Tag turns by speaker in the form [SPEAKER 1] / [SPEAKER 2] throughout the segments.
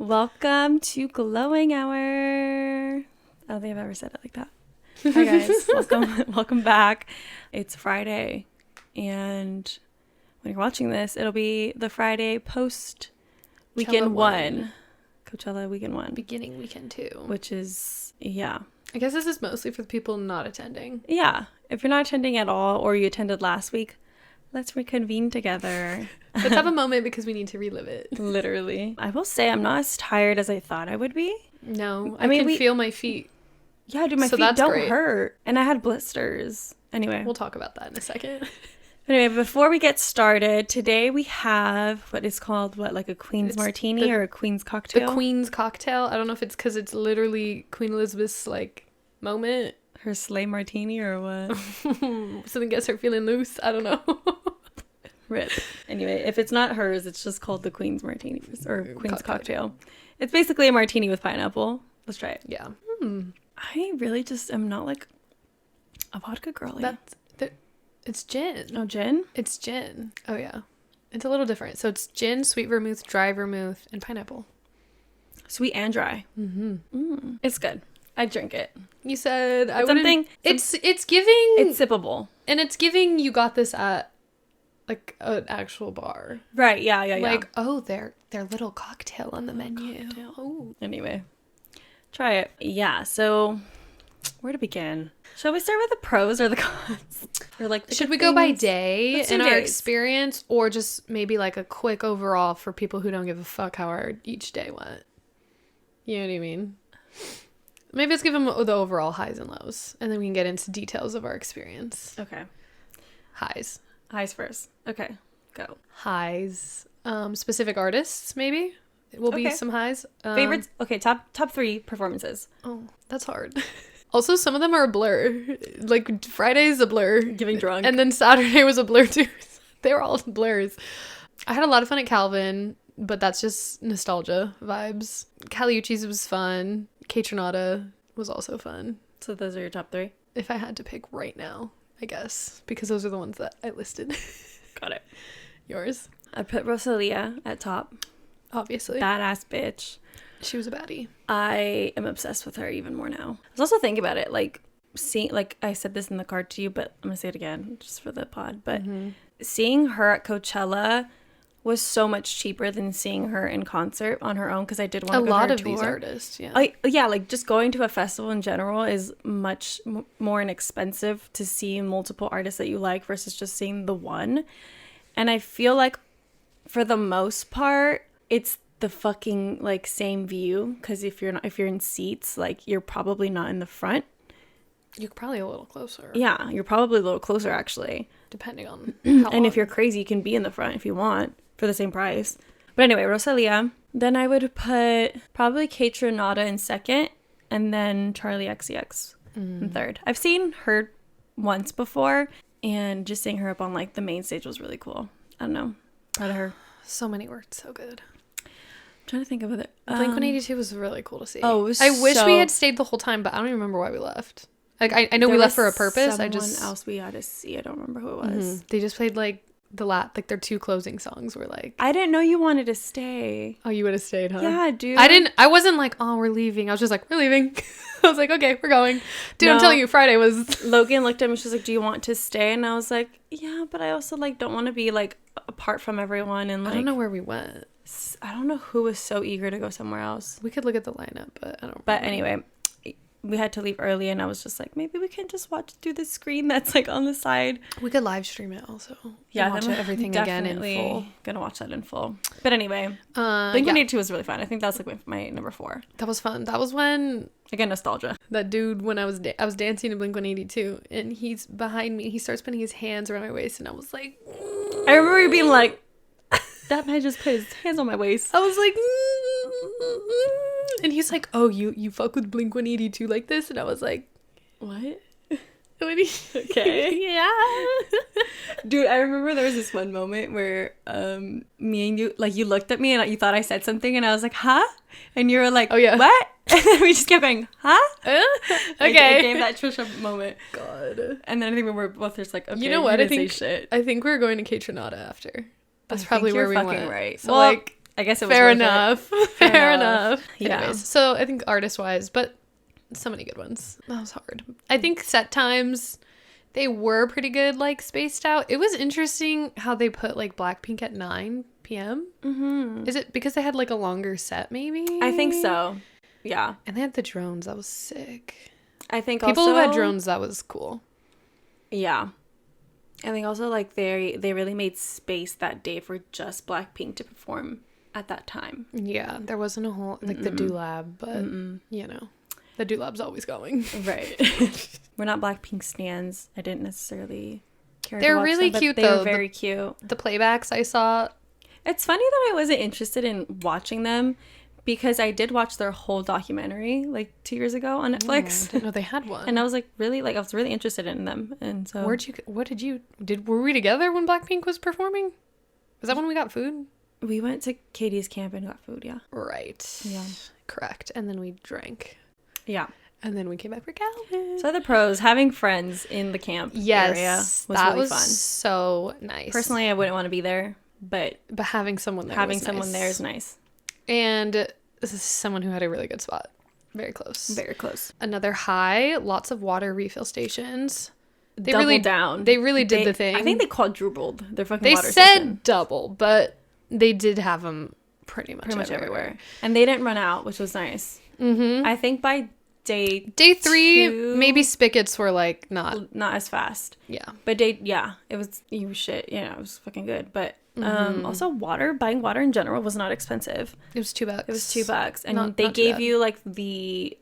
[SPEAKER 1] Welcome to Glowing Hour. I don't think I've ever said it like that. Hi guys, welcome back. It's Friday, and when you're watching this, it'll be the Friday post weekend one. Coachella weekend one.
[SPEAKER 2] Beginning weekend two.
[SPEAKER 1] Which is, yeah.
[SPEAKER 2] I guess this is mostly for the people not attending.
[SPEAKER 1] Yeah. If you're not attending at all, or you attended last week, let's reconvene together.
[SPEAKER 2] Let's have a moment because we need to relive it.
[SPEAKER 1] Literally. I will say I'm not as tired as I thought I would be.
[SPEAKER 2] No, I mean, feel my feet.
[SPEAKER 1] Yeah, dude, my feet don't hurt. And I had blisters. Anyway.
[SPEAKER 2] We'll talk about that in a second.
[SPEAKER 1] Anyway, before we get started, today we have what is called, like a Queen's Martini or a Queen's Cocktail?
[SPEAKER 2] The Queen's Cocktail. I don't know if it's because it's literally Queen Elizabeth's, moment.
[SPEAKER 1] Her sleigh martini or what?
[SPEAKER 2] Something gets her feeling loose. I don't know.
[SPEAKER 1] Rip. Anyway, if it's not hers, it's just called the Queen's Martini or Queen's Cocktail. It's basically a martini with pineapple. Let's try it.
[SPEAKER 2] Yeah.
[SPEAKER 1] I really just am not like a vodka girly.
[SPEAKER 2] It's gin.
[SPEAKER 1] Oh, gin?
[SPEAKER 2] It's gin. Oh, yeah. It's a little different. So it's gin, sweet vermouth, dry vermouth, and pineapple.
[SPEAKER 1] Sweet and dry. Mm-hmm. It's good. I drink it.
[SPEAKER 2] You said I wouldn't. It's giving.
[SPEAKER 1] It's sippable.
[SPEAKER 2] And it's giving you got this at an actual bar.
[SPEAKER 1] Right. Yeah.
[SPEAKER 2] Oh, their little cocktail on the menu.
[SPEAKER 1] Cocktail. Oh. Anyway, try it. Yeah. So where to begin? Shall we start with the pros or the cons? Or
[SPEAKER 2] should we go by day in our experience, or just maybe a quick overall for people who don't give a fuck how our each day went? You know what I mean? Maybe let's give them the overall highs and lows, and then we can get into details of our experience.
[SPEAKER 1] Okay.
[SPEAKER 2] Highs
[SPEAKER 1] first. Okay, go.
[SPEAKER 2] Highs. Specific artists, maybe? It will be some highs.
[SPEAKER 1] Favorites? Okay, top 3 performances.
[SPEAKER 2] Oh, that's hard. Also, some of them are a blur. Friday's a blur.
[SPEAKER 1] Giving drunk.
[SPEAKER 2] And then Saturday was a blur, too. They were all blurs. I had a lot of fun at Calvin, but that's just nostalgia vibes. Caliucci's was fun. Catronata was also fun.
[SPEAKER 1] So those are your top 3?
[SPEAKER 2] If I had to pick right now, I guess. Because those are the ones that I listed.
[SPEAKER 1] Got it.
[SPEAKER 2] Yours?
[SPEAKER 1] I put Rosalia at top.
[SPEAKER 2] Obviously.
[SPEAKER 1] Badass bitch.
[SPEAKER 2] She was a baddie.
[SPEAKER 1] I am obsessed with her even more now. I was also thinking about it, seeing, I said this in the card to you, but I'm going to say it again just for the pod. But seeing her at Coachella was so much cheaper than seeing her in concert on her own, because I did want to go to her tour. A lot of these
[SPEAKER 2] artists, yeah.
[SPEAKER 1] Just going to a festival in general is much more inexpensive to see multiple artists that you like versus just seeing the one. And I feel like for the most part, it's the fucking same view, because if you're in seats, you're probably not in the front.
[SPEAKER 2] You're probably a little closer.
[SPEAKER 1] Yeah, you're probably a little closer actually,
[SPEAKER 2] depending on how
[SPEAKER 1] and if you're crazy, you can be in the front if you want for the same price. But anyway, Rosalia. Then I would put probably Catronata in second, and then Charlie XCX in third. I've seen her once before, and just seeing her up on the main stage was really cool. I don't know, proud of her.
[SPEAKER 2] So many words, so good.
[SPEAKER 1] Trying to think of it.
[SPEAKER 2] Blink-182 was really cool to see.
[SPEAKER 1] Oh, it was
[SPEAKER 2] I wish we had stayed the whole time, but I don't even remember why we left. I know we left for a purpose.
[SPEAKER 1] Someone else we had to see. I don't remember who it was.
[SPEAKER 2] They just played their 2 closing songs were
[SPEAKER 1] I didn't know you wanted to stay.
[SPEAKER 2] Oh, you would have stayed, huh?
[SPEAKER 1] Yeah, dude.
[SPEAKER 2] I wasn't we're leaving. I was just we're leaving. I was okay, we're going. Dude, no, I'm telling you, Friday was...
[SPEAKER 1] Logan looked at me, she was do you want to stay? And I was yeah, but I also don't want to be apart from everyone. And
[SPEAKER 2] I don't know where we went.
[SPEAKER 1] I don't know who was so eager to go somewhere else.
[SPEAKER 2] We could look at the lineup, but I don't remember.
[SPEAKER 1] But anyway, we had to leave early, and I was just maybe we can just watch through the screen that's on the side.
[SPEAKER 2] We could live stream it also.
[SPEAKER 1] Yeah,
[SPEAKER 2] watch everything again in full.
[SPEAKER 1] Gonna watch that in full. But anyway, Blink-182 was really fun. I think that's my number 4.
[SPEAKER 2] That was fun. That was when,
[SPEAKER 1] again, nostalgia.
[SPEAKER 2] That dude, when I was dancing to Blink-182, and he's behind me. He starts putting his hands around my waist, and I was
[SPEAKER 1] I remember you being that man just put his hands on my waist.
[SPEAKER 2] I was and he's oh, you fuck with Blink-182 like this? And I was
[SPEAKER 1] what?
[SPEAKER 2] Okay.
[SPEAKER 1] Yeah. Dude, I remember there was this one moment where me and you, you looked at me and you thought I said something, and I was huh? And you were oh yeah, what? And then we just kept going, huh?
[SPEAKER 2] Okay.
[SPEAKER 1] I gave that Trisha moment.
[SPEAKER 2] God.
[SPEAKER 1] And then I think we were both just okay,
[SPEAKER 2] you know what?
[SPEAKER 1] I think
[SPEAKER 2] we were going to Catronata after. That's probably
[SPEAKER 1] where
[SPEAKER 2] we
[SPEAKER 1] fucking
[SPEAKER 2] went.
[SPEAKER 1] Right.
[SPEAKER 2] So
[SPEAKER 1] I guess it was
[SPEAKER 2] fair enough. Fair enough.
[SPEAKER 1] Yeah.
[SPEAKER 2] Anyways, so I think artist-wise, but so many good ones. That was hard. I think set times, they were pretty good, like, spaced out. It was interesting how they put, like, Blackpink at 9 p.m.
[SPEAKER 1] Mm-hmm.
[SPEAKER 2] Is it because they had, like, a longer set, maybe?
[SPEAKER 1] I think so. Yeah.
[SPEAKER 2] And they had the drones. That was sick.
[SPEAKER 1] I think
[SPEAKER 2] People
[SPEAKER 1] also,
[SPEAKER 2] who had drones, that was cool.
[SPEAKER 1] Yeah. I think also, like, they really made space that day for just Blackpink to perform at that time.
[SPEAKER 2] Yeah, there wasn't a whole, like, the Do-Lab, but, you know, the Do-Lab's always going.
[SPEAKER 1] Right. We're not Blackpink stans. I didn't necessarily care
[SPEAKER 2] They're
[SPEAKER 1] to watch
[SPEAKER 2] really
[SPEAKER 1] them,
[SPEAKER 2] cute,
[SPEAKER 1] they
[SPEAKER 2] though.
[SPEAKER 1] were very cute.
[SPEAKER 2] The playbacks I saw.
[SPEAKER 1] It's funny that I wasn't interested in watching them because I did watch their whole documentary, like, 2 years ago on Netflix.
[SPEAKER 2] I didn't know they had one.
[SPEAKER 1] And I was, like, I was really interested in them. And so...
[SPEAKER 2] Were we together when Blackpink was performing? Was that when we got food?
[SPEAKER 1] We went to Katie's camp and got food, yeah.
[SPEAKER 2] Right.
[SPEAKER 1] Yeah.
[SPEAKER 2] Correct. And then we drank.
[SPEAKER 1] Yeah.
[SPEAKER 2] And then we came back for Calvin.
[SPEAKER 1] So the pros, having friends in the camp area was really fun.
[SPEAKER 2] So nice.
[SPEAKER 1] Personally, I wouldn't want to be there, but
[SPEAKER 2] having someone there
[SPEAKER 1] there is nice.
[SPEAKER 2] And this is someone who had a really good spot. Very close.
[SPEAKER 1] Very close.
[SPEAKER 2] Another high, lots of water refill stations. They
[SPEAKER 1] Double
[SPEAKER 2] really
[SPEAKER 1] down.
[SPEAKER 2] They really did the thing.
[SPEAKER 1] I think they quadrupled their fucking
[SPEAKER 2] they
[SPEAKER 1] water
[SPEAKER 2] said
[SPEAKER 1] station.
[SPEAKER 2] double, but they did have them pretty much everywhere.
[SPEAKER 1] And they didn't run out, which was nice. Mm-hmm. I think by day
[SPEAKER 2] 3, maybe spigots were like not
[SPEAKER 1] as fast.
[SPEAKER 2] Yeah.
[SPEAKER 1] But it was shit. Yeah, it was fucking good. But also buying water in general was not expensive.
[SPEAKER 2] It was $2.
[SPEAKER 1] It was $2. And they gave you like the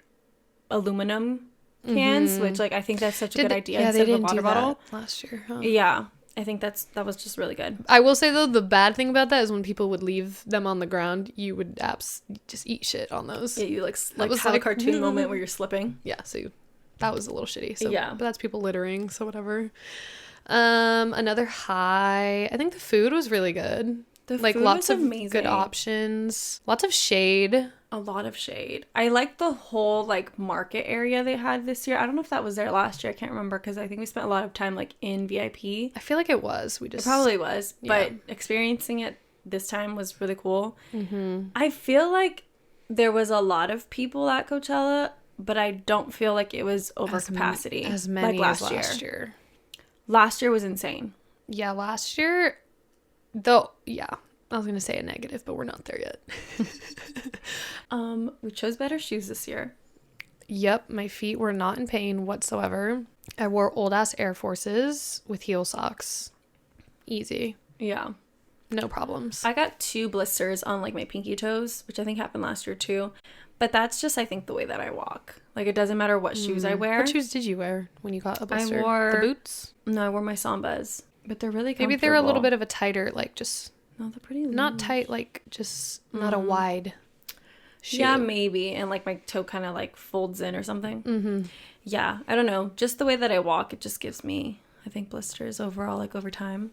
[SPEAKER 1] aluminum cans, which like I think that's such a good idea instead of a water bottle.
[SPEAKER 2] Last year, huh?
[SPEAKER 1] Yeah. I think that was just really good.
[SPEAKER 2] I will say though, the bad thing about that is when people would leave them on the ground, you would just eat shit on those.
[SPEAKER 1] Yeah, you like have a cartoon moment where you're slipping.
[SPEAKER 2] Yeah, so that was a little shitty. So
[SPEAKER 1] yeah,
[SPEAKER 2] but that's people littering, so whatever. Another high. I think the food was really good.
[SPEAKER 1] The food
[SPEAKER 2] lots
[SPEAKER 1] was
[SPEAKER 2] of
[SPEAKER 1] amazing.
[SPEAKER 2] Good options. Lots of shade.
[SPEAKER 1] A lot of shade. I like the whole like market area they had this year. I don't know if that was there last year. I can't remember because I think we spent a lot of time like in VIP.
[SPEAKER 2] I feel like it was.
[SPEAKER 1] It probably was, but experiencing it this time was really cool. Mm-hmm. I feel like there was a lot of people at Coachella, but I don't feel like it was over capacity
[SPEAKER 2] as many
[SPEAKER 1] like
[SPEAKER 2] as last year.
[SPEAKER 1] Last year was insane.
[SPEAKER 2] Yeah, last year, though. Yeah. I was going to say a negative, but we're not there yet.
[SPEAKER 1] We chose better shoes this year.
[SPEAKER 2] Yep, my feet were not in pain whatsoever. I wore old-ass Air Forces with heel socks. Easy.
[SPEAKER 1] Yeah.
[SPEAKER 2] No problems.
[SPEAKER 1] I got 2 blisters on, like, my pinky toes, which I think happened last year, too. But that's just, I think, the way that I walk. Like, it doesn't matter what shoes I wear.
[SPEAKER 2] What shoes did you wear when you got a blister?
[SPEAKER 1] I wore...
[SPEAKER 2] The boots?
[SPEAKER 1] No, I wore my Sambas. But they're really comfortable.
[SPEAKER 2] Maybe they're a little bit of a tighter, like, just...
[SPEAKER 1] No, they're pretty loose.
[SPEAKER 2] Not tight, like, just not a wide shoe.
[SPEAKER 1] Yeah, maybe. And, like, my toe kind of, like, folds in or something. Mm-hmm. Yeah, I don't know. Just the way that I walk, it just gives me, I think, blisters overall, like, over time.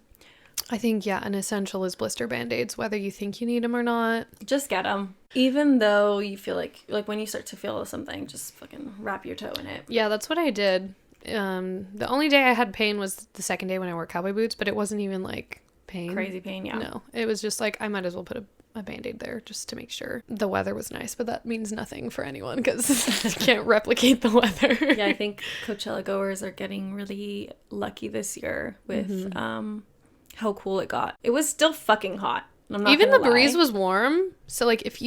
[SPEAKER 2] I think, yeah, an essential is blister Band-Aids, whether you think you need them or not.
[SPEAKER 1] Just get them. Even though you feel like when you start to feel something, just fucking wrap your toe in it.
[SPEAKER 2] Yeah, that's what I did. The only day I had pain was the second day when I wore cowboy boots, but it wasn't even, like...
[SPEAKER 1] Crazy pain, yeah.
[SPEAKER 2] No, it was just like I might as well put a Band-Aid there just to make sure. The weather was nice, but that means nothing for anyone because you can't replicate the weather.
[SPEAKER 1] Yeah, I think Coachella goers are getting really lucky this year with how cool it got. It was still fucking hot.
[SPEAKER 2] Even the breeze was warm, so like it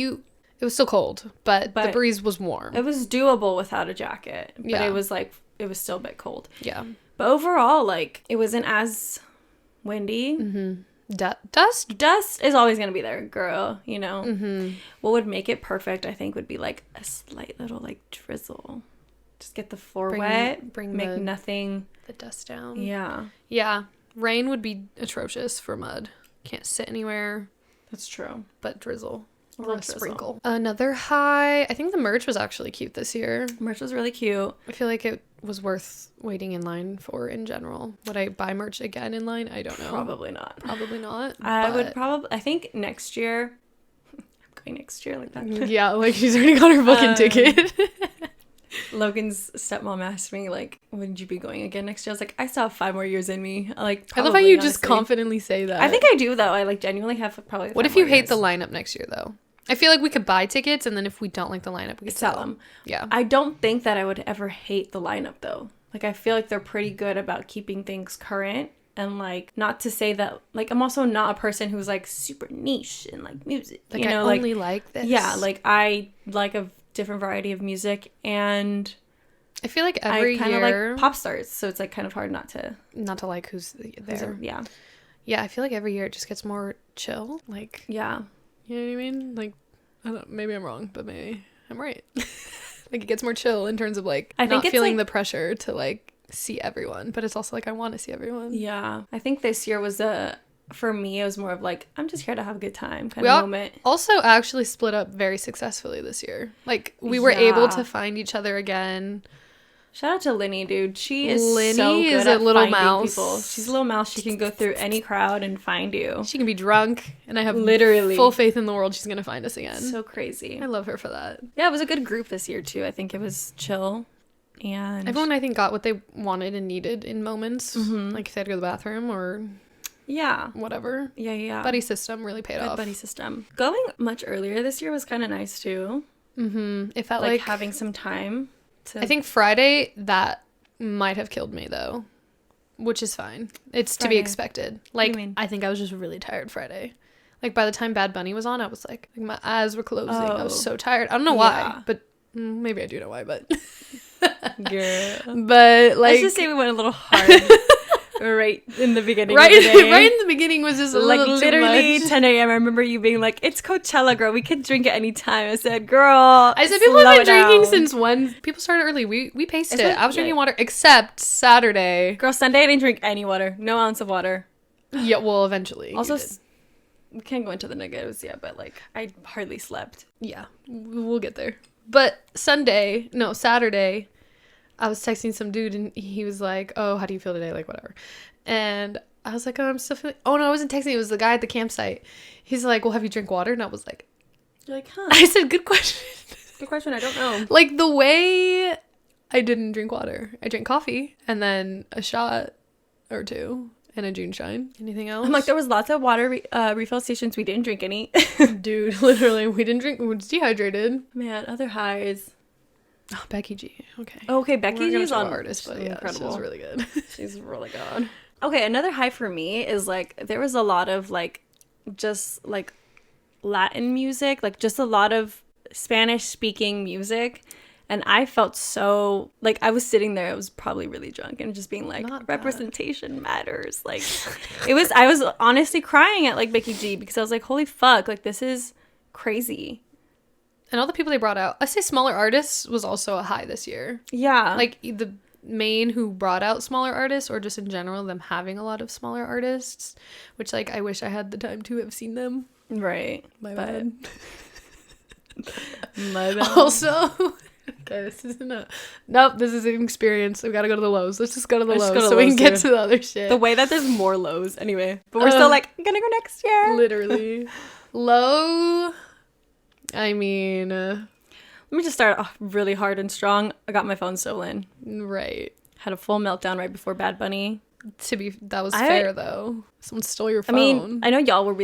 [SPEAKER 2] was still cold, but the breeze was warm.
[SPEAKER 1] It was doable without a jacket, but it was still a bit cold.
[SPEAKER 2] Yeah,
[SPEAKER 1] but overall, like it wasn't as windy.
[SPEAKER 2] Dust
[SPEAKER 1] is always gonna be there, girl, you know. What would make it perfect, I think, would be like a slight little like drizzle. Just get the floor wet, make nothing,
[SPEAKER 2] the dust down.
[SPEAKER 1] Yeah
[SPEAKER 2] Rain would be atrocious for mud. Can't sit anywhere.
[SPEAKER 1] That's true.
[SPEAKER 2] But drizzle
[SPEAKER 1] or
[SPEAKER 2] a sprinkle. Another high, I think the merch was actually cute this year.
[SPEAKER 1] Merch was really cute.
[SPEAKER 2] I feel like it was worth waiting in line for in general. Would I buy merch again in line? I don't know.
[SPEAKER 1] Probably not. I think next year. I'm going next year like that.
[SPEAKER 2] Yeah, like she's already got her fucking ticket.
[SPEAKER 1] Logan's stepmom asked me, like, would you be going again next year? I was like, I still have 5 more years in me. Like,
[SPEAKER 2] I love how you just confidently say that.
[SPEAKER 1] I think I do, though. I, like, genuinely have probably 5
[SPEAKER 2] What if you hate the lineup next year, though? I feel like we could buy tickets, and then if we don't like the lineup, we could sell them. Yeah.
[SPEAKER 1] I don't think that I would ever hate the lineup, though. Like, I feel like they're pretty good about keeping things current. And, like, not to say that, like, I'm also not a person who's, like, super niche in, like, music.
[SPEAKER 2] Like, you know, I only like this.
[SPEAKER 1] Yeah, like, I like a different variety of music, and
[SPEAKER 2] I feel like every year... I kind of
[SPEAKER 1] like pop stars, so it's, like, kind of hard not to
[SPEAKER 2] like who's there.
[SPEAKER 1] Yeah.
[SPEAKER 2] Yeah, I feel like every year it just gets more chill. Like...
[SPEAKER 1] Yeah.
[SPEAKER 2] You know what I mean? Like, I don't, maybe I'm wrong, but maybe I'm right. Like, it gets more chill in terms of, like, not feeling the pressure to, like, see everyone. But it's also, like, I want to see everyone.
[SPEAKER 1] Yeah. I think this year was for me, it was more of, like, I'm just here to have a good time kind of moment.
[SPEAKER 2] Also actually split up very successfully this year. Like, we were able to find each other again.
[SPEAKER 1] Shout out to Linny, dude. She is so good at little mouse. People. She's a little mouse. She can go through any crowd and find you.
[SPEAKER 2] She can be drunk, and I have
[SPEAKER 1] literally
[SPEAKER 2] full faith in the world she's gonna find us again.
[SPEAKER 1] So crazy.
[SPEAKER 2] I love her for that.
[SPEAKER 1] Yeah, it was a good group this year too. I think it was chill, and
[SPEAKER 2] everyone I think got what they wanted and needed in moments. Mm-hmm. Like if they had to go to the bathroom or whatever.
[SPEAKER 1] Yeah.
[SPEAKER 2] Buddy system really paid off.
[SPEAKER 1] Buddy system. Going much earlier this year was kind of nice too.
[SPEAKER 2] Mm-hmm. It felt
[SPEAKER 1] like having some time.
[SPEAKER 2] I think Friday, that might have killed me, though, which is fine. It's Friday. To be expected. Like, I think I was just really tired Friday. Like, by the time Bad Bunny was on, I was like my eyes were closing. I was so tired. I don't know why, but maybe I do know why, but...
[SPEAKER 1] Girl.
[SPEAKER 2] But, like...
[SPEAKER 1] Let's just say we went a little hard. Right in the beginning of the day.
[SPEAKER 2] Right in the beginning was just a little
[SPEAKER 1] literally
[SPEAKER 2] too much.
[SPEAKER 1] 10 a.m. I remember you being like, it's Coachella, girl. We could drink at any time. I said, girl,
[SPEAKER 2] I said, people have been drinking since when? People started early. We paced it. I was drinking water except Saturday.
[SPEAKER 1] Girl, Sunday I didn't drink any water. No ounce of water.
[SPEAKER 2] Yeah, well, eventually.
[SPEAKER 1] Also, we can't go into the negatives yet, but like, I hardly slept.
[SPEAKER 2] Yeah, we'll get there. But Saturday... I was texting some dude and he was like, oh, how do you feel today? Like, whatever. And I was like, oh, I'm still feeling... Oh, no, I wasn't texting. It was the guy at the campsite. He's like, well, have you drank water? And I was like...
[SPEAKER 1] You're like, huh?
[SPEAKER 2] I said, good question.
[SPEAKER 1] Good question. I don't know.
[SPEAKER 2] Like, the way I didn't drink water. I drank coffee and then a shot or two and a June Shine. Anything else?
[SPEAKER 1] I'm like, there was lots of water refill stations. We didn't drink any.
[SPEAKER 2] Dude, literally, we didn't drink. We were dehydrated.
[SPEAKER 1] Man, other highs.
[SPEAKER 2] Oh, Becky G. Okay.
[SPEAKER 1] Okay, Becky G is on
[SPEAKER 2] artist, but yeah,
[SPEAKER 1] incredible.
[SPEAKER 2] She's really good.
[SPEAKER 1] She's really good. Okay, another high for me is like there was a lot of like just like Latin music, like just a lot of Spanish speaking music, and I felt so like I was sitting there. I was probably really drunk and just being like, representation matters. Like I was honestly crying at like Becky G because I was like, holy fuck, like this is crazy.
[SPEAKER 2] And all the people they brought out, I say smaller artists was also a high this year.
[SPEAKER 1] Yeah.
[SPEAKER 2] Like, the main who brought out smaller artists, or just in general, them having a lot of smaller artists, which, like, I wish I had the time to have seen them.
[SPEAKER 1] Right.
[SPEAKER 2] My bad.
[SPEAKER 1] My bad.
[SPEAKER 2] Also, okay, this isn't this is an experience. We've got to go to the lows. Let's just go to the lows so we can get to the other shit.
[SPEAKER 1] The way that there's more lows, anyway. But we're still like, I'm gonna go next year.
[SPEAKER 2] Literally. Low... I mean...
[SPEAKER 1] let me just start off really hard and strong. I got my phone stolen.
[SPEAKER 2] Right.
[SPEAKER 1] Had a full meltdown right before Bad Bunny.
[SPEAKER 2] That was fair, though. Someone stole your phone.
[SPEAKER 1] I mean, I know y'all were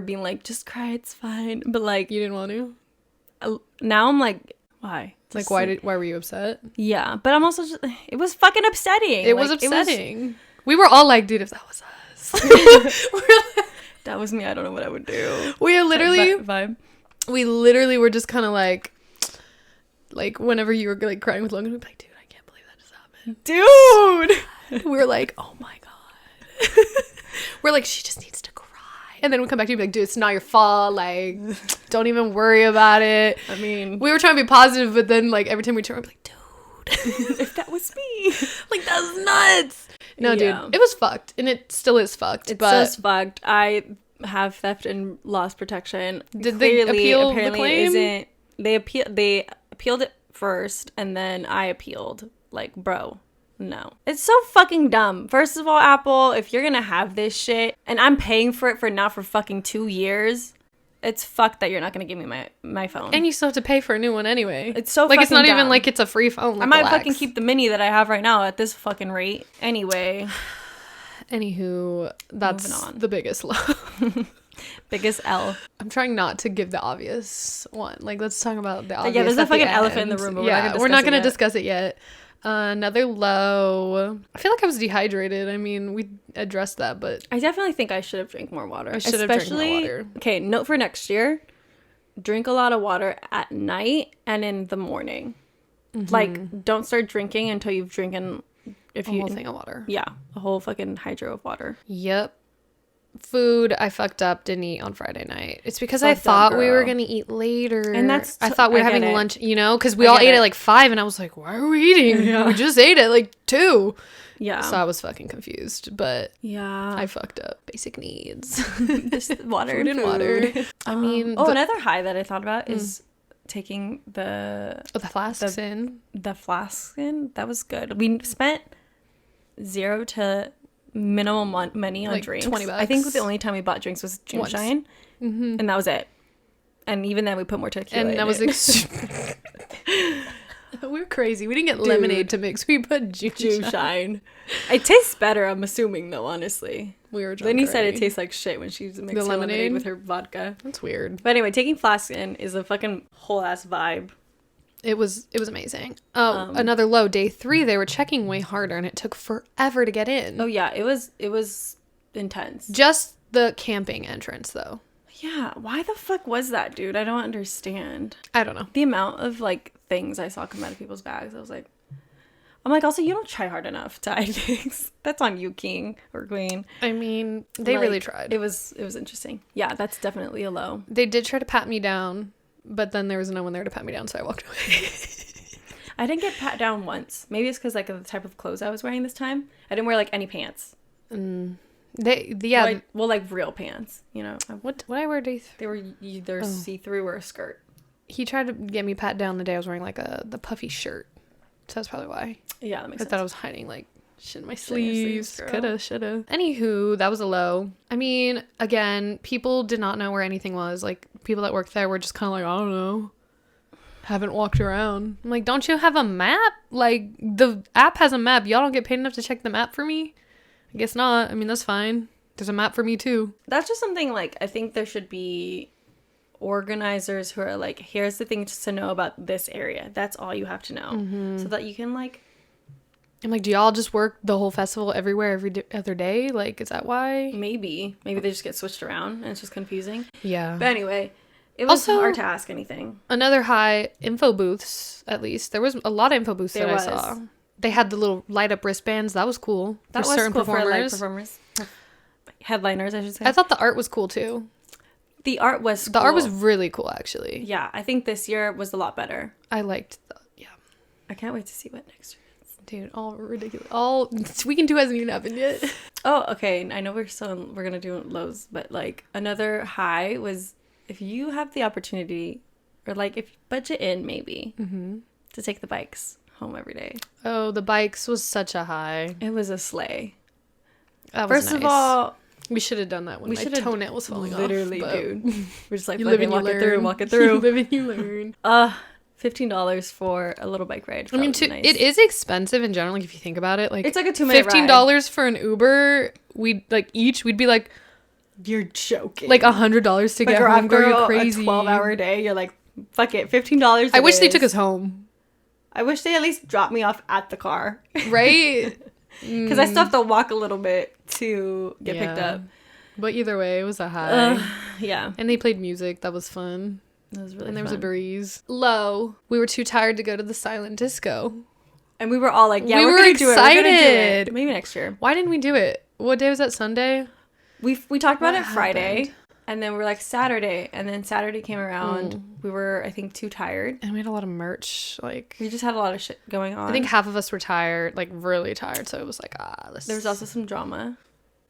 [SPEAKER 1] being like, just cry, it's fine. But, like...
[SPEAKER 2] You didn't want to?
[SPEAKER 1] Now I'm like, why?
[SPEAKER 2] Like, why were you upset?
[SPEAKER 1] Yeah, but I'm also just... It was fucking upsetting.
[SPEAKER 2] It was upsetting. We were all like, dude, if that was us.
[SPEAKER 1] That was me. I don't know what I would do.
[SPEAKER 2] We are literally...
[SPEAKER 1] Vibe.
[SPEAKER 2] We literally were just kind of like whenever you were like crying with Logan, we'd be like, dude, I can't believe that just happened. Dude! We were like, oh my God. We're like, she just needs to cry. And then we come back to you and be like, dude, it's not your fault. Like, don't even worry about it.
[SPEAKER 1] I mean,
[SPEAKER 2] we were trying to be positive, but then like every time we turn, we'd be like, dude,
[SPEAKER 1] if that was me.
[SPEAKER 2] Like, that's nuts. No, dude, it was fucked. And it still is fucked.
[SPEAKER 1] It's just fucked. I have theft and loss protection.
[SPEAKER 2] Did they appeal the claim?
[SPEAKER 1] They appealed it first, and then I appealed. Like, bro, no. It's so fucking dumb. First of all, Apple, if you're gonna have this shit, and I'm paying for it for fucking 2 years, it's fucked that you're not going to give me my phone.
[SPEAKER 2] And you still have to pay for a new one anyway.
[SPEAKER 1] It's so
[SPEAKER 2] like,
[SPEAKER 1] fucking
[SPEAKER 2] it's not
[SPEAKER 1] dumb.
[SPEAKER 2] even like it's a free phone. Like,
[SPEAKER 1] I might
[SPEAKER 2] relax.
[SPEAKER 1] fucking keep the mini that I have right now at this fucking rate. Anyway.
[SPEAKER 2] Anywho, that's the biggest low.
[SPEAKER 1] Biggest L.
[SPEAKER 2] I'm trying not to give the obvious one. Like, let's talk about the obvious.
[SPEAKER 1] Yeah, there's a fucking elephant in the room. But
[SPEAKER 2] we're not going to discuss it yet. Another low. I feel like I was dehydrated. I mean, we addressed that, but
[SPEAKER 1] I definitely think I should have drank more water.
[SPEAKER 2] I should have drank more water.
[SPEAKER 1] Okay, note for next year: drink a lot of water at night and in the morning. Mm-hmm. Like, don't start drinking until you've drinking
[SPEAKER 2] a whole thing of water.
[SPEAKER 1] Yeah, a whole fucking hydro of water.
[SPEAKER 2] Yep. Food, I fucked up, didn't eat on Friday night. It's because I thought we were gonna eat later, and I thought we were having lunch, you know, because we all ate at like 5, and I was like, why are we eating? Yeah. We just ate at like 2. Yeah, so I was fucking confused, but yeah, I fucked up. Basic needs.
[SPEAKER 1] Just water.
[SPEAKER 2] Food and water. I mean,
[SPEAKER 1] another high that I thought about is taking the
[SPEAKER 2] flasks in.
[SPEAKER 1] The flasks in. That was good. We spent 0 to minimum money on like drinks. $20. I think the only time we bought drinks was June Shine, and that was it. And even then, we put more tequila.
[SPEAKER 2] And that was we're crazy. We didn't get lemonade to mix. We put June Shine.
[SPEAKER 1] It tastes better. I'm assuming, though. Honestly,
[SPEAKER 2] we were.
[SPEAKER 1] Then he said it tastes like shit when she mixed the lemonade with her vodka.
[SPEAKER 2] That's weird.
[SPEAKER 1] But anyway, taking flasks in is a fucking whole ass vibe.
[SPEAKER 2] It was amazing. Another low, day 3, they were checking way harder and it took forever to get in.
[SPEAKER 1] Oh yeah, it was intense.
[SPEAKER 2] Just the camping entrance though.
[SPEAKER 1] Yeah, why the fuck was that, dude? I don't understand.
[SPEAKER 2] I don't know.
[SPEAKER 1] The amount of like things I saw come out of people's bags, I'm like, also, you don't try hard enough to hide things. That's on you, king or queen.
[SPEAKER 2] I mean, they really tried.
[SPEAKER 1] It was interesting. Yeah, that's definitely a low.
[SPEAKER 2] They did try to pat me down. But then there was no one there to pat me down, so I walked away.
[SPEAKER 1] I didn't get pat down once. Maybe it's because, like, of the type of clothes I was wearing this time. I didn't wear, like, any pants.
[SPEAKER 2] Yeah.
[SPEAKER 1] Well, like, real pants, you know.
[SPEAKER 2] What I wear day 3?
[SPEAKER 1] They were either see-through or a skirt.
[SPEAKER 2] He tried to get me pat down the day I was wearing, like, the puffy shirt. So that's probably why.
[SPEAKER 1] Yeah, that makes sense.
[SPEAKER 2] I thought I was hiding, like, shit in my sleeves. Coulda, shoulda. Anywho, that was a low. I mean, again, people did not know where anything was. Like, people that worked there were just kind of like, I don't know. Haven't walked around. I'm like, don't you have a map? Like, the app has a map. Y'all don't get paid enough to check the map for me? I guess not. I mean, that's fine. There's a map for me, too.
[SPEAKER 1] That's just something, like, I think there should be organizers who are like, here's the things to know about this area. That's all you have to know. Mm-hmm. So that you can, like...
[SPEAKER 2] I'm like, do y'all just work the whole festival everywhere every other day? Like, is that why?
[SPEAKER 1] Maybe they just get switched around and it's just confusing.
[SPEAKER 2] Yeah.
[SPEAKER 1] But anyway, it was also hard to ask anything.
[SPEAKER 2] Another high, info booths, at least. There was a lot of info booths I saw. They had the little light up wristbands. That was cool.
[SPEAKER 1] That was certain cool performers. For, like, performers. Headliners, I should say.
[SPEAKER 2] I thought the art was cool too.
[SPEAKER 1] The art was cool.
[SPEAKER 2] The art was really cool, actually.
[SPEAKER 1] Yeah, I think this year was a lot better.
[SPEAKER 2] I liked
[SPEAKER 1] I can't wait to see what next year.
[SPEAKER 2] Dude, all ridiculous. Weekend 2 hasn't even happened yet.
[SPEAKER 1] Oh, okay. I know we're gonna do lows, but like another high was if you have the opportunity, or like if you budget in maybe to take the bikes home every day.
[SPEAKER 2] Oh, the bikes was such a high.
[SPEAKER 1] It was a sleigh.
[SPEAKER 2] That was
[SPEAKER 1] First of all,
[SPEAKER 2] we should have done that when my toenail was falling
[SPEAKER 1] literally,
[SPEAKER 2] off.
[SPEAKER 1] Literally, dude. We're just like,
[SPEAKER 2] you live and
[SPEAKER 1] walk it through.
[SPEAKER 2] You live and you learn.
[SPEAKER 1] $15 for a little bike ride.
[SPEAKER 2] I mean, nice. It is expensive in general. Like, if you think about it, like
[SPEAKER 1] it's like a 2-minute ride.
[SPEAKER 2] $15 for an Uber. We'd be like,
[SPEAKER 1] you're joking.
[SPEAKER 2] Like $100 to get home. Girl, you're crazy.
[SPEAKER 1] A 12-hour day. You're like, fuck it, $15.
[SPEAKER 2] I wish they took us home.
[SPEAKER 1] I wish they at least dropped me off at the car.
[SPEAKER 2] Right?
[SPEAKER 1] Because I still have to walk a little bit to get picked up.
[SPEAKER 2] But either way, it was a high.
[SPEAKER 1] Yeah.
[SPEAKER 2] And they played music. That was fun.
[SPEAKER 1] That was really
[SPEAKER 2] And there
[SPEAKER 1] fun.
[SPEAKER 2] was a breeze. Low. We were too tired to go to the silent disco.
[SPEAKER 1] And we were all like, yeah,
[SPEAKER 2] we
[SPEAKER 1] we're
[SPEAKER 2] were
[SPEAKER 1] gonna
[SPEAKER 2] excited.
[SPEAKER 1] Do it. We're gonna do it. Maybe next year.
[SPEAKER 2] Why didn't we do it? What day was that? Sunday?
[SPEAKER 1] We talked about it Friday. And then we were like Saturday. And then Saturday came around. We were, I think, too tired.
[SPEAKER 2] And we had a lot of merch. Like,
[SPEAKER 1] we just had a lot of shit going on.
[SPEAKER 2] I think half of us were tired, like really tired. So it was like,
[SPEAKER 1] There was also some drama.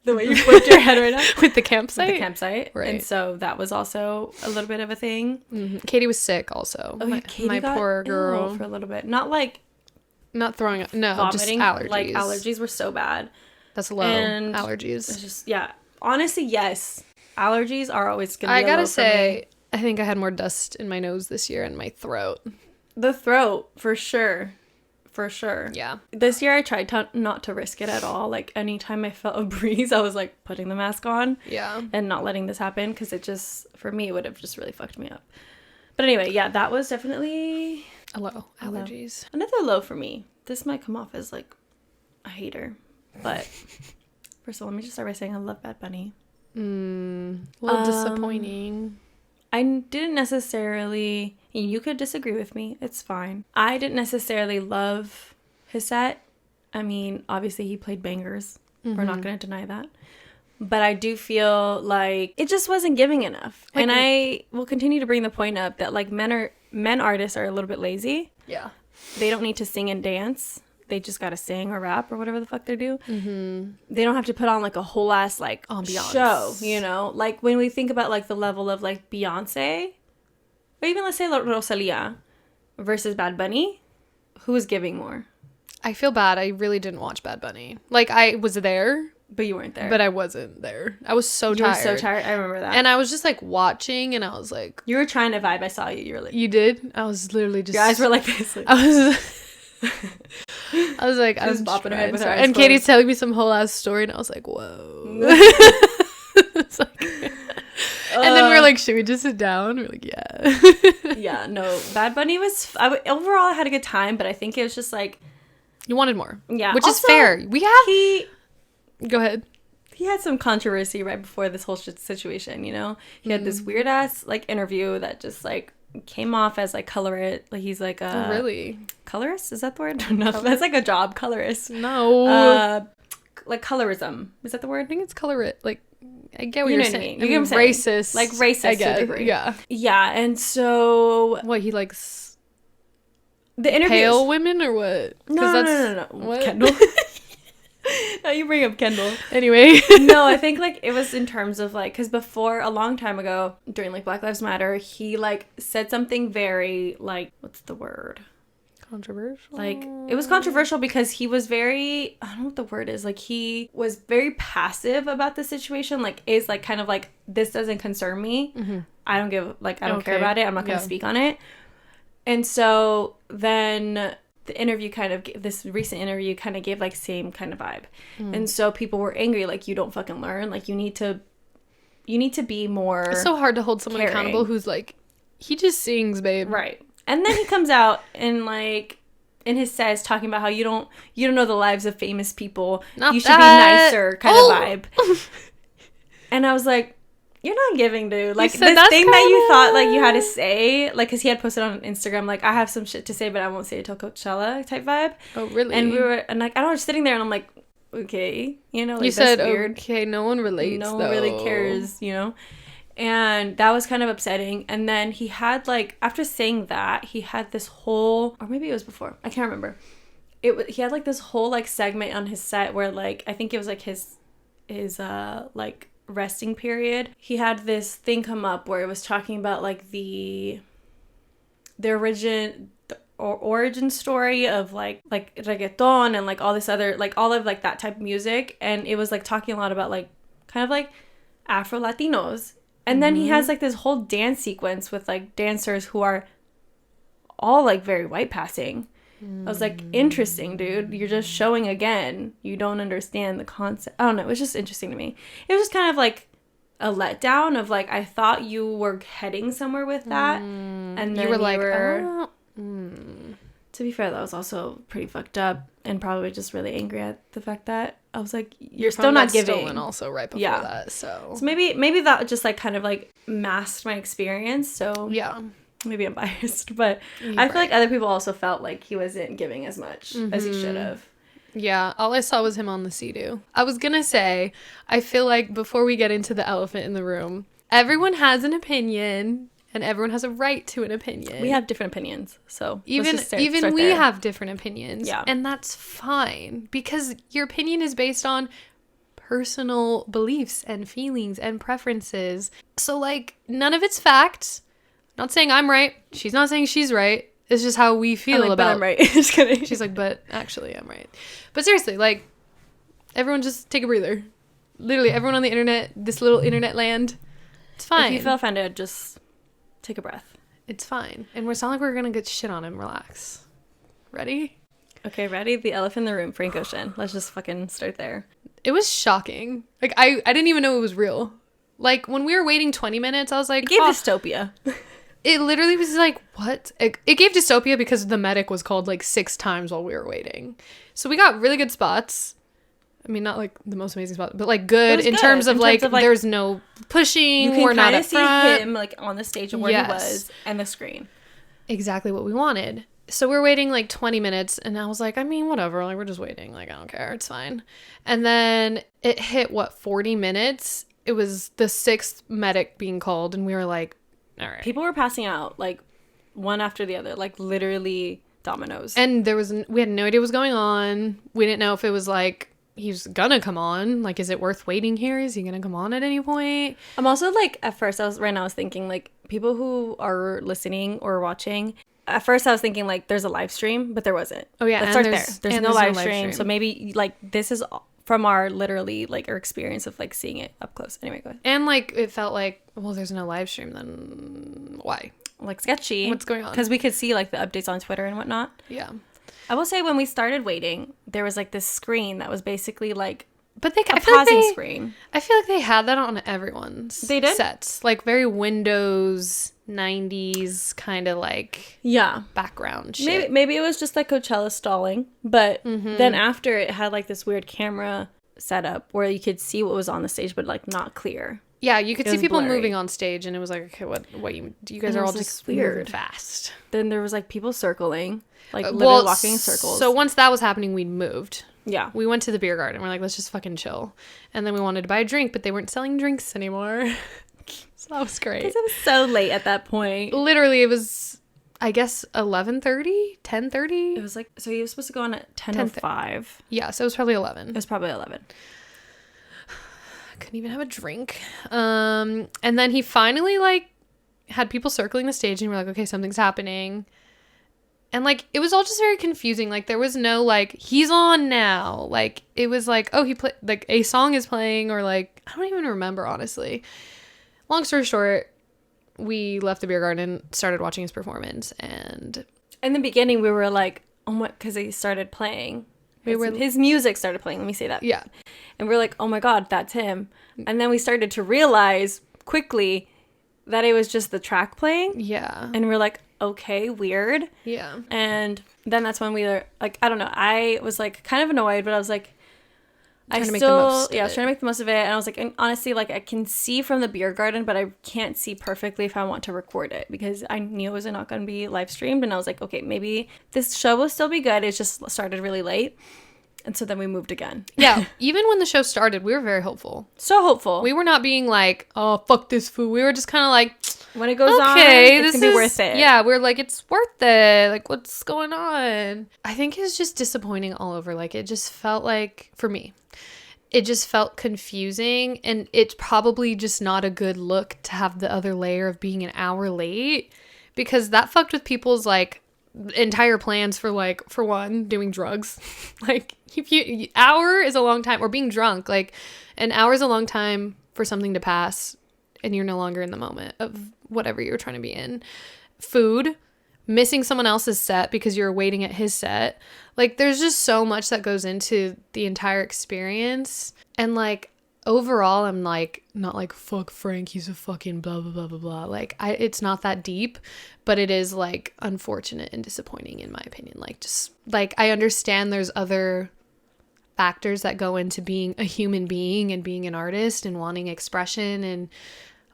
[SPEAKER 1] The way you flipped your head right now.
[SPEAKER 2] With the campsite?
[SPEAKER 1] With the campsite. Right. And so that was also a little bit of a thing.
[SPEAKER 2] Mm-hmm. Katie was sick also.
[SPEAKER 1] Oh, Katie my got poor girl. Ill for a little bit. Not
[SPEAKER 2] throwing up. No,
[SPEAKER 1] vomiting,
[SPEAKER 2] just allergies.
[SPEAKER 1] Like, allergies were so bad.
[SPEAKER 2] That's low. And allergies.
[SPEAKER 1] It's just, yeah. Honestly, yes. allergies are always gonna be
[SPEAKER 2] I gotta say, I think I had more dust in my nose this year and my throat.
[SPEAKER 1] The throat, for sure. For sure.
[SPEAKER 2] Yeah.
[SPEAKER 1] This year I tried not to risk it at all. Like, anytime I felt a breeze, I was, like, putting the mask on.
[SPEAKER 2] Yeah.
[SPEAKER 1] And not letting this happen, because it just, for me, it would have just really fucked me up. But anyway, yeah, that was definitely...
[SPEAKER 2] a low. Allergies.
[SPEAKER 1] Another low for me. This might come off as, like, a hater. But, first of all, let me just start by saying I love Bad Bunny.
[SPEAKER 2] A little disappointing.
[SPEAKER 1] I didn't necessarily... You could disagree with me. It's fine. I didn't necessarily love his set. I mean, obviously he played bangers. We're not going to deny that. But I do feel like it just wasn't giving enough. Like, and I will continue to bring the point up that, like, men artists are a little bit lazy.
[SPEAKER 2] Yeah.
[SPEAKER 1] They don't need to sing and dance. They just got to sing or rap or whatever the fuck they do. They don't have to put on, like, a whole ass, like, ambiance show, you know? Like, when we think about, like, the level of, like, Beyonce... or even, let's say, Rosalia versus Bad Bunny, who is giving more?
[SPEAKER 2] I feel bad. I really didn't watch Bad Bunny. Like, I was there.
[SPEAKER 1] But you weren't there.
[SPEAKER 2] But I wasn't there. I was so tired.
[SPEAKER 1] You were so tired. I remember that.
[SPEAKER 2] And I was just, like, watching, and I was like...
[SPEAKER 1] You were trying to vibe. I saw you. You were like...
[SPEAKER 2] You did? I was literally just...
[SPEAKER 1] Your eyes were like this. Like...
[SPEAKER 2] I was like... I was
[SPEAKER 1] bopping her head with her eyes
[SPEAKER 2] and
[SPEAKER 1] closed.
[SPEAKER 2] Katie's telling me some whole ass story, and I was like, whoa. It's like... And then we were like, should we just sit down? We were like, yeah.
[SPEAKER 1] Yeah, no. Bad Bunny was... overall, I had a good time, but I think it was just like...
[SPEAKER 2] You wanted more.
[SPEAKER 1] Yeah.
[SPEAKER 2] Which
[SPEAKER 1] also,
[SPEAKER 2] is fair. We have... Go ahead.
[SPEAKER 1] He had some controversy right before this whole situation, you know? He had this weird-ass, like, interview that just, like, came off as, like, colorist. Like, he's, like, a...
[SPEAKER 2] Oh, really?
[SPEAKER 1] Colorist? Is that the word? No, that's, like, a job. Colorist.
[SPEAKER 2] No.
[SPEAKER 1] Like, colorism. Is that the word?
[SPEAKER 2] I think it's color... Like... I get what you're saying.
[SPEAKER 1] You get what I'm saying.
[SPEAKER 2] Racist.
[SPEAKER 1] Like, racist
[SPEAKER 2] I guess.
[SPEAKER 1] to a degree.
[SPEAKER 2] Yeah.
[SPEAKER 1] Yeah, and so...
[SPEAKER 2] What, he likes...
[SPEAKER 1] The interviews...
[SPEAKER 2] Pale women, or what?
[SPEAKER 1] No.
[SPEAKER 2] What?
[SPEAKER 1] Kendall. Now you bring up Kendall.
[SPEAKER 2] Anyway.
[SPEAKER 1] No, I think, like, it was in terms of, like... Because before, a long time ago, during, like, Black Lives Matter, he, like, said something very, like... What's the word?
[SPEAKER 2] Controversial?
[SPEAKER 1] Like, it was controversial because he was very... I don't know what the word is. Like, he was very passive about the situation. Like, is, like, kind of like, this doesn't concern me. I don't give... Like, I don't care about it. I'm not going to speak on it. And so, then... the interview kind of, this recent interview kind of gave, like, same kind of vibe. And so people were angry, like, you don't fucking learn. Like, you need to be more...
[SPEAKER 2] It's so hard to hold someone
[SPEAKER 1] caring.
[SPEAKER 2] accountable who's like, he just sings, babe.
[SPEAKER 1] Right. And then he comes out and, like, in his set is talking about how you don't know the lives of famous people.
[SPEAKER 2] Not
[SPEAKER 1] you should
[SPEAKER 2] that.
[SPEAKER 1] be nicer kind of vibe. And I was like, you're not giving, dude. Like, this thing that you thought, like, you had to say, like, because he had posted on Instagram, like, I have some shit to say, but I won't say it till Coachella type vibe.
[SPEAKER 2] Oh, really?
[SPEAKER 1] And like, I don't know, just sitting there, and I'm like, okay, you know, like,
[SPEAKER 2] you said,
[SPEAKER 1] that's weird.
[SPEAKER 2] Okay, no one relates,
[SPEAKER 1] no one really cares, you know? And that was kind of upsetting. And then he had, like, after saying that, he had this whole, or maybe it was before, I can't remember. He had, like, this whole, like, segment on his set where, like, I think it was, like, his like, resting period. He had this thing come up where it was talking about, like, the origin story of, like reggaeton and, like, all this other, like, all of, like, that type of music. And it was, like, talking a lot about, like, kind of, like, Afro Latinos. And then he has, like, this whole dance sequence with, like, dancers who are all, like, very white passing. I was like, interesting, dude. You're just showing again. You don't understand the concept. I don't know. It was just interesting to me. It was just kind of like a letdown of, like, I thought you were heading somewhere with that. And then
[SPEAKER 2] you were like,
[SPEAKER 1] To be fair, that was also pretty fucked up and probably just really angry at the fact that I was like, you're still not giving.
[SPEAKER 2] Stolen also right before that, so
[SPEAKER 1] maybe that just, like, kind of, like, masked my experience. So
[SPEAKER 2] yeah.
[SPEAKER 1] Maybe I'm biased, but I feel like other people also felt like he wasn't giving as much as he should have.
[SPEAKER 2] Yeah, all I saw was him on the Sea-Doo. I was gonna say, I feel like before we get into the elephant in the room, everyone has an opinion, and everyone has a right to an opinion.
[SPEAKER 1] We have different opinions, so
[SPEAKER 2] even we have different opinions, and that's fine, because your opinion is based on personal beliefs and feelings and preferences. So, like, none of it's facts. Not saying I'm right. She's not saying she's right. It's just how we feel about.
[SPEAKER 1] But I'm right. Just kidding.
[SPEAKER 2] She's like, but actually, I'm right. But seriously, like, everyone just take a breather. Literally, everyone on the internet, this little internet land, It's fine.
[SPEAKER 1] If you feel offended, just take a breath.
[SPEAKER 2] It's fine. And we're not like we're gonna get shit on him. Relax. Ready?
[SPEAKER 1] Okay, ready? The elephant in the room, Frank Ocean. Let's just fucking start there.
[SPEAKER 2] It was shocking. Like, I didn't even know it was real. Like, when we were waiting 20 minutes, I was like...
[SPEAKER 1] It gave dystopia.
[SPEAKER 2] It literally was like, what? It gave dystopia because the medic was called like 6 times while we were waiting. So we got really good spots. I mean, not like the most amazing spot, but like good in terms of like there's no pushing. We're not at front. You can see
[SPEAKER 1] him like on the stage of where he was and the screen.
[SPEAKER 2] Exactly what we wanted. So we're waiting like 20 minutes and I was like, I mean, whatever. Like, we're just waiting. Like, I don't care. It's fine. And then it hit, 40 minutes? It was the 6th medic being called and we were like, all right.
[SPEAKER 1] People were passing out like one after the other, like literally dominoes.
[SPEAKER 2] And we had no idea what was going on. We didn't know if it was like, he's gonna come on. Like, is it worth waiting here? Is he gonna come on at any point?
[SPEAKER 1] I'm also like, at first I was thinking like people who are listening or watching, at first I was thinking like there's a live stream, but there wasn't.
[SPEAKER 2] Oh yeah.
[SPEAKER 1] Let's start there. There's no live stream. So maybe like this is from our literally like our experience of like seeing it up close. Anyway, go ahead.
[SPEAKER 2] And like it felt like, well, there's no live stream, then why?
[SPEAKER 1] Like sketchy.
[SPEAKER 2] What's going on?
[SPEAKER 1] Because we could see like the updates on Twitter and whatnot.
[SPEAKER 2] Yeah.
[SPEAKER 1] I will say when we started waiting, there was like this screen that was basically like
[SPEAKER 2] but they
[SPEAKER 1] a pausing screen.
[SPEAKER 2] I feel like they had that on everyone's sets. Like very Windows 90s kind of like background shit.
[SPEAKER 1] Maybe it was just like Coachella stalling, but then after it had like this weird camera setup where you could see what was on the stage but like not clear.
[SPEAKER 2] Yeah, you could see people moving on stage and it was like, okay, what you guys are all just
[SPEAKER 1] weird
[SPEAKER 2] moving fast.
[SPEAKER 1] Then there was like people circling, like literally walking in circles.
[SPEAKER 2] So once that was happening, we moved.
[SPEAKER 1] Yeah.
[SPEAKER 2] We went to the beer garden. We're like, let's just fucking chill. And then we wanted to buy a drink, but they weren't selling drinks anymore. So that was great.
[SPEAKER 1] Because it was so late at that point.
[SPEAKER 2] Literally, it was, I guess, 11:30, 10:30.
[SPEAKER 1] It was like, so he was supposed to go on at 10:05.
[SPEAKER 2] Yeah, so it was probably 11.
[SPEAKER 1] It was probably 11.
[SPEAKER 2] I couldn't even have a drink. And then he finally, like, had people circling the stage, and we're like, okay, something's happening. And, like, it was all just very confusing. Like, there was no, like, he's on now. Like, it was like, oh, like, a song is playing, or, like, I don't even remember, honestly. Long story short, we left the beer garden, started watching his performance, and...
[SPEAKER 1] In the beginning, we were like, oh my... Because he started playing. His music started playing, let me say that.
[SPEAKER 2] Yeah.
[SPEAKER 1] And we were like, oh my God, that's him. And then we started to realize quickly that it was just the track playing.
[SPEAKER 2] Yeah.
[SPEAKER 1] And we're like... okay, weird.
[SPEAKER 2] Yeah.
[SPEAKER 1] And then that's when we were like, I don't know, I was like kind of annoyed, but I was like, I was trying to make the most of it. And I was like, and honestly, like I can see from the beer garden, but I can't see perfectly if I want to record it because I knew it was not going to be live streamed. And I was like, okay, maybe this show will still be good. It just started really late. And so then we moved again.
[SPEAKER 2] Yeah. Even when the show started, we were very hopeful.
[SPEAKER 1] So hopeful.
[SPEAKER 2] We were not being like, oh, fuck this food. We were just kind of like,
[SPEAKER 1] when it goes on, it's going to be worth it.
[SPEAKER 2] Yeah, we're like, it's worth it. Like, what's going on? I think it's just disappointing all over. Like, it just felt like, for me, it just felt confusing. And it's probably just not a good look to have the other layer of being an hour late. Because that fucked with people's, like, entire plans for, like, for one, doing drugs. Like, hour is a long time. Or being drunk. Like, an hour is a long time for something to pass. And you're no longer in the moment of whatever you're trying to be in. Food, missing someone else's set because you're waiting at his set. Like, there's just so much that goes into the entire experience. And, like, overall, I'm, like, not like, fuck Frank, he's a fucking blah, blah, blah, blah, blah. Like, it's not that deep, but it is, like, unfortunate and disappointing in my opinion. Like, just, like, I understand there's other factors that go into being a human being and being an artist and wanting expression and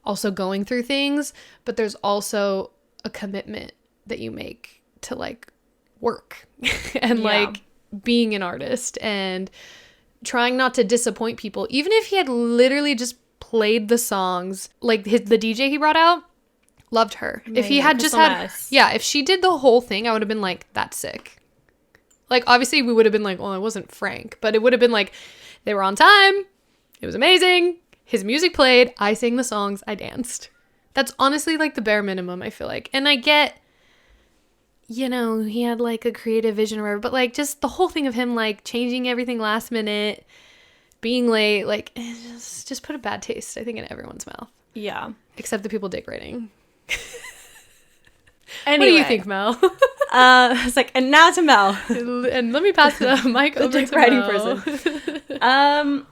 [SPEAKER 2] also going through things, but there's also a commitment that you make to like work and like being an artist and trying not to disappoint people. Even if he had literally just played the songs, like the DJ he brought out, loved her. Amazing. If he had just had, if she did the whole thing, I would have been like, that's sick. Like, obviously we would have been like, well, it wasn't Frank, but it would have been like, they were on time. It was amazing. His music played, I sang the songs, I danced. That's honestly like the bare minimum, I feel like. And I get, you know, he had like a creative vision or whatever, but like just the whole thing of him like changing everything last minute, being late, like just put a bad taste, I think, in everyone's mouth.
[SPEAKER 1] Yeah.
[SPEAKER 2] Except the people dick riding.
[SPEAKER 1] Anyway,
[SPEAKER 2] what do you think, Mel?
[SPEAKER 1] It's like, and now to Mel.
[SPEAKER 2] And let me pass the mic over
[SPEAKER 1] dick
[SPEAKER 2] to
[SPEAKER 1] riding
[SPEAKER 2] Mel.
[SPEAKER 1] person.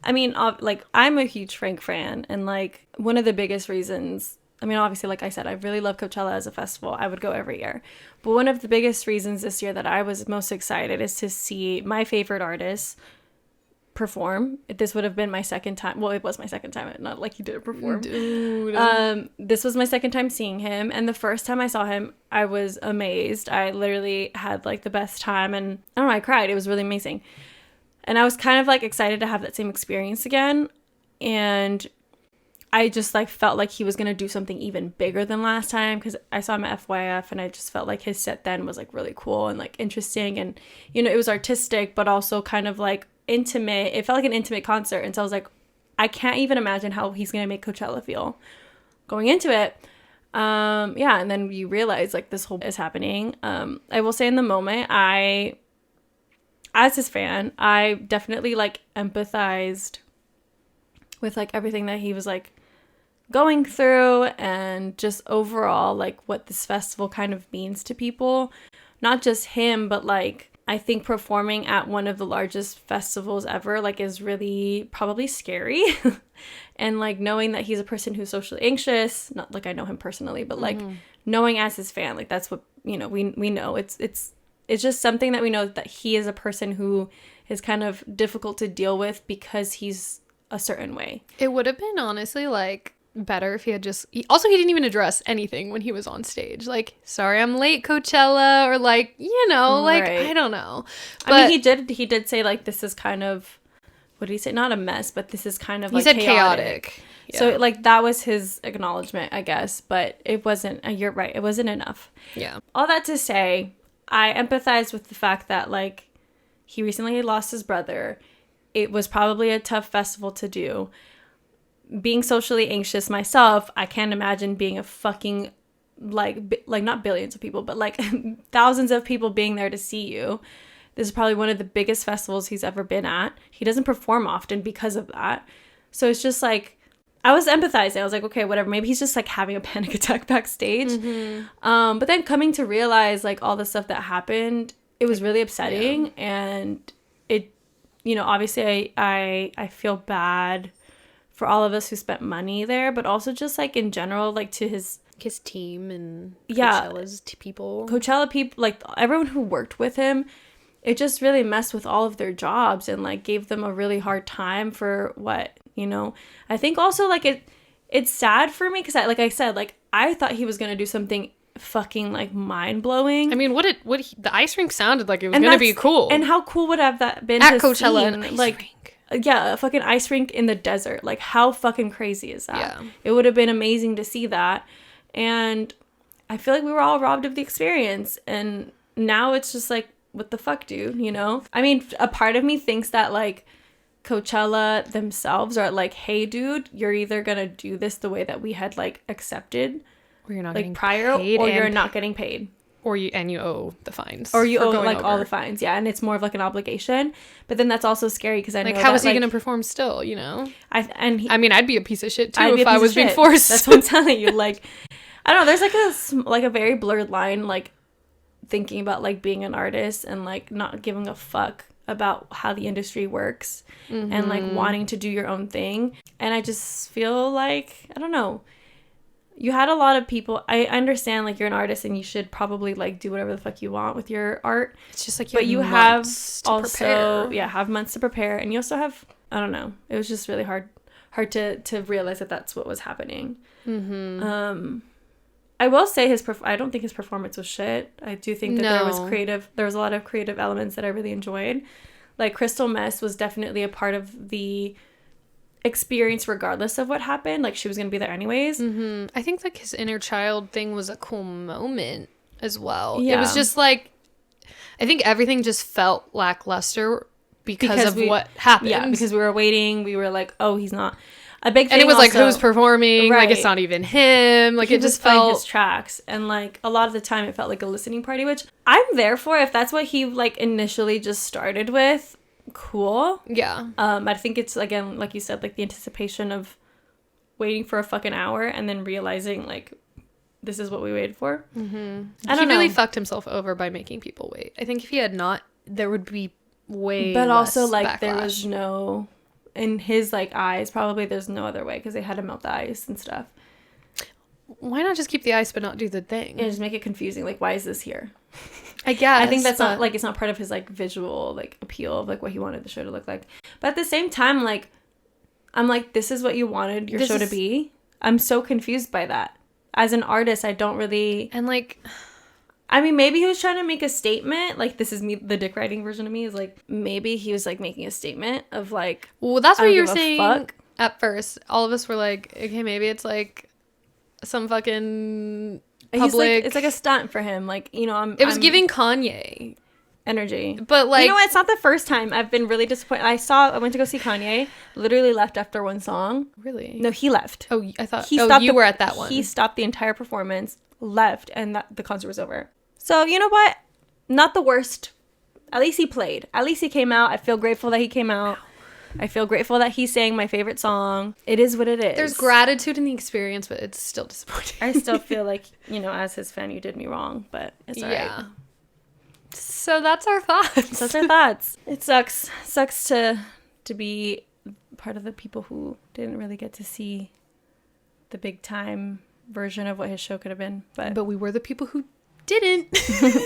[SPEAKER 1] I mean, like, I'm a huge Frank fan, and like one of the biggest reasons, I mean, obviously, like I said, I really love Coachella as a festival. I would go every year. But one of the biggest reasons this year that I was most excited is to see my favorite artists perform. This would have been my second time. Well, it was my second time. Not like he didn't perform. Dude. This was my second time seeing him. And the first time I saw him, I was amazed. I literally had like the best time. And I don't know, I cried. It was really amazing. And I was kind of like excited to have that same experience again. And I just like felt like he was going to do something even bigger than last time, because I saw him at FYF and I just felt like his set then was like really cool and like interesting. And, you know, it was artistic, but also kind of like intimate. It felt like an intimate concert. And so I was like, I can't even imagine how he's going to make Coachella feel going into it. Yeah. And then you realize like this whole is happening. I will say in the moment, as his fan, I definitely like empathized with like everything that he was like going through, and just overall like what this festival kind of means to people. Not just him, but like I think performing at one of the largest festivals ever like is really probably scary. And like knowing that he's a person who's socially anxious, not like I know him personally, but like knowing as his fan, like that's what, you know, we know it's just something that we know, that he is a person who is kind of difficult to deal with because he's a certain way.
[SPEAKER 2] It would have been honestly like better if he had just also he didn't even address anything when he was on stage, like, sorry I'm late, Coachella, or like, you know, like, right. I don't know, but
[SPEAKER 1] I mean he did say like, this is kind of, what did he say, not a mess, but this is kind of like,
[SPEAKER 2] he said chaotic.
[SPEAKER 1] Yeah. So like that was his acknowledgement, I guess, but it wasn't, you're right, it wasn't enough.
[SPEAKER 2] Yeah.
[SPEAKER 1] All that to say, I empathize with the fact that like he recently lost his brother. It was probably a tough festival to do. Being socially anxious myself, I can't imagine being a fucking like not billions of people, but like thousands of people being there to see you. This is probably one of the biggest festivals he's ever been at. He doesn't perform often because of that. So it's just like, I was empathizing. I was like, okay, whatever. Maybe he's just like having a panic attack backstage. Mm-hmm. But then coming to realize like all the stuff that happened, it was really upsetting. Yeah. And it, you know, obviously I feel bad for all of us who spent money there, but also just like in general, like to his
[SPEAKER 2] team and
[SPEAKER 1] Coachella's
[SPEAKER 2] people.
[SPEAKER 1] Coachella people, like everyone who worked with him, it just really messed with all of their jobs and like gave them a really hard time for what, you know. I think also like it's sad for me because like I said, like I thought he was gonna do something fucking like mind blowing.
[SPEAKER 2] I mean, the ice rink sounded like it was gonna be cool.
[SPEAKER 1] And how cool would have that been
[SPEAKER 2] at Coachella? An ice
[SPEAKER 1] rink. Yeah, a fucking ice rink in the desert. Like how fucking crazy is that?
[SPEAKER 2] Yeah.
[SPEAKER 1] It would have been amazing to see that. And I feel like we were all robbed of the experience. And now it's just like, what the fuck, dude, you know? I mean, a part of me thinks that like Coachella themselves are like, hey dude, you're either gonna do this the way that we had like accepted,
[SPEAKER 2] or you're not
[SPEAKER 1] like
[SPEAKER 2] getting
[SPEAKER 1] prior,
[SPEAKER 2] paid,
[SPEAKER 1] or you're not getting paid,
[SPEAKER 2] or you owe the fines,
[SPEAKER 1] or you owe like over all the fines. Yeah, and it's more of like an obligation. But then that's also scary because I know
[SPEAKER 2] like how is he gonna perform still, you know? I mean, I'd be a piece of shit too if I was being forced.
[SPEAKER 1] That's what I'm telling you. Like, I don't know, there's like a very blurred line, like thinking about like being an artist and like not giving a fuck about how the industry works, and like wanting to do your own thing. And I just feel like, I don't know, you had a lot of people. I understand like you're an artist and you should probably like do whatever the fuck you want with your art.
[SPEAKER 2] It's just like
[SPEAKER 1] you have also have months to prepare, and you also have, I don't know, it was just really hard to realize that that's what was happening. I will say I don't think his performance was shit. I do think that there was a lot of creative elements that I really enjoyed. Like Crystal Mess was definitely a part of the experience regardless of what happened. Like she was going to be there anyways.
[SPEAKER 2] I think like his inner child thing was a cool moment as well.
[SPEAKER 1] Yeah.
[SPEAKER 2] It was just like, I think everything just felt lackluster because of what happened.
[SPEAKER 1] Yeah, because we were waiting. We were like, oh, he's not. A big thing,
[SPEAKER 2] and it was
[SPEAKER 1] also,
[SPEAKER 2] like, who's performing? Right. Like, it's not even him. Like, it just felt
[SPEAKER 1] his tracks, and like a lot of the time, it felt like a listening party, which I'm there for. If that's what he like initially just started with, cool.
[SPEAKER 2] Yeah.
[SPEAKER 1] I think it's, again, like you said, like the anticipation of waiting for a fucking hour and then realizing, like, this is what we waited for.
[SPEAKER 2] Mm-hmm. I don't know. He really fucked himself over by making people wait. I think if he had not, there would be way
[SPEAKER 1] but
[SPEAKER 2] less
[SPEAKER 1] also, like,
[SPEAKER 2] backlash.
[SPEAKER 1] there was no, in his, like, eyes, probably there's no other way because they had to melt the ice and stuff.
[SPEAKER 2] Why not just keep the ice but not do the thing?
[SPEAKER 1] And just make it confusing. Like, why is this here?
[SPEAKER 2] I guess.
[SPEAKER 1] I think that's not, like, it's not part of his, like, visual, like, appeal of, like, what he wanted the show to look like. But at the same time, like, I'm like, this is what you wanted your show to be? I'm so confused by that. As an artist, I don't really...
[SPEAKER 2] And, like...
[SPEAKER 1] I mean, maybe he was trying to make a statement. Like, this is me, the dick riding version of me is, like, maybe he was, like, making a statement of, like...
[SPEAKER 2] Well, that's what you were saying at first. All of us were like, okay, maybe it's, like, some fucking public...
[SPEAKER 1] Like, it's, like, a stunt for him. Like, you know,
[SPEAKER 2] It was giving Kanye...
[SPEAKER 1] energy.
[SPEAKER 2] But, like...
[SPEAKER 1] You know what? It's not the first time I've been really disappointed. I went to go see Kanye, literally left after one song.
[SPEAKER 2] Really?
[SPEAKER 1] No, he left.
[SPEAKER 2] Oh, I thought... you were at that one.
[SPEAKER 1] He stopped the entire performance, left, and the concert was over. So, you know what? Not the worst. At least he played. At least he came out. I feel grateful that he came out. I feel grateful that he sang my favorite song. It is what it is.
[SPEAKER 2] There's gratitude in the experience, but it's still disappointing.
[SPEAKER 1] I still feel like, you know, as his fan, you did me wrong, but it's all right.
[SPEAKER 2] So that's our thoughts.
[SPEAKER 1] It sucks. Sucks to be part of the people who didn't really get to see the big time version of what his show could have been.
[SPEAKER 2] But we were the people who didn't.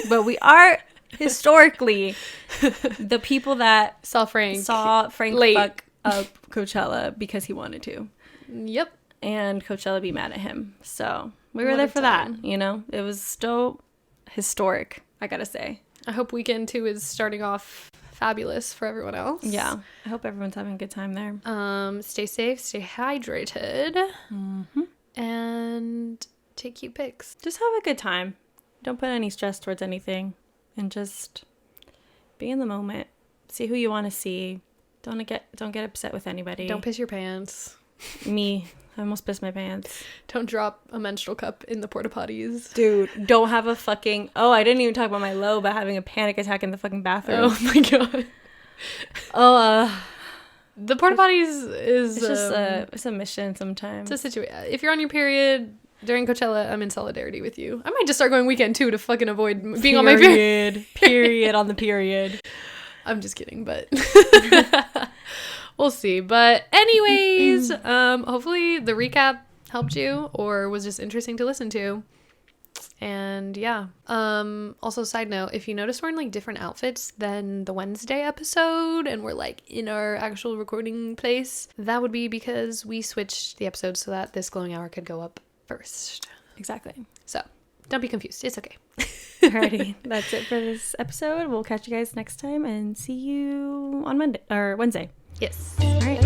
[SPEAKER 1] But we are historically the people that saw Frank fuck up Coachella because he wanted to.
[SPEAKER 2] Yep.
[SPEAKER 1] And Coachella be mad at him. So we were there for that, you know? It was still historic, I gotta say.
[SPEAKER 2] I hope weekend 2 is starting off fabulous for everyone else.
[SPEAKER 1] Yeah. I hope everyone's having a good time there.
[SPEAKER 2] Stay safe, stay hydrated, and take cute pics.
[SPEAKER 1] Just have a good time. Don't put any stress towards anything, and just be in the moment. See who you want to see. Don't get upset with anybody.
[SPEAKER 2] Don't piss your pants.
[SPEAKER 1] Me. I almost pissed my pants.
[SPEAKER 2] Don't drop a menstrual cup in the porta potties.
[SPEAKER 1] Dude, don't have a fucking... Oh, I didn't even talk about my low, but having a panic attack in the fucking bathroom.
[SPEAKER 2] Oh my god. The porta potties is...
[SPEAKER 1] It's just it's a mission sometimes.
[SPEAKER 2] It's a situation. If you're on your period during Coachella, I'm in solidarity with you. I might just start going weekend 2 to fucking avoid being on my period.
[SPEAKER 1] Period on the period.
[SPEAKER 2] I'm just kidding, but... We'll see. But anyways, hopefully the recap helped you or was just interesting to listen to. And yeah. Also, side note, if you notice we're in like different outfits than the Wednesday episode and we're like in our actual recording place, that would be because we switched the episode so that this glowing hour could go up first.
[SPEAKER 1] Exactly.
[SPEAKER 2] So don't be confused. It's okay.
[SPEAKER 1] Alrighty. That's it for this episode. We'll catch you guys next time and see you on Monday or Wednesday.
[SPEAKER 2] Yes.
[SPEAKER 1] All right.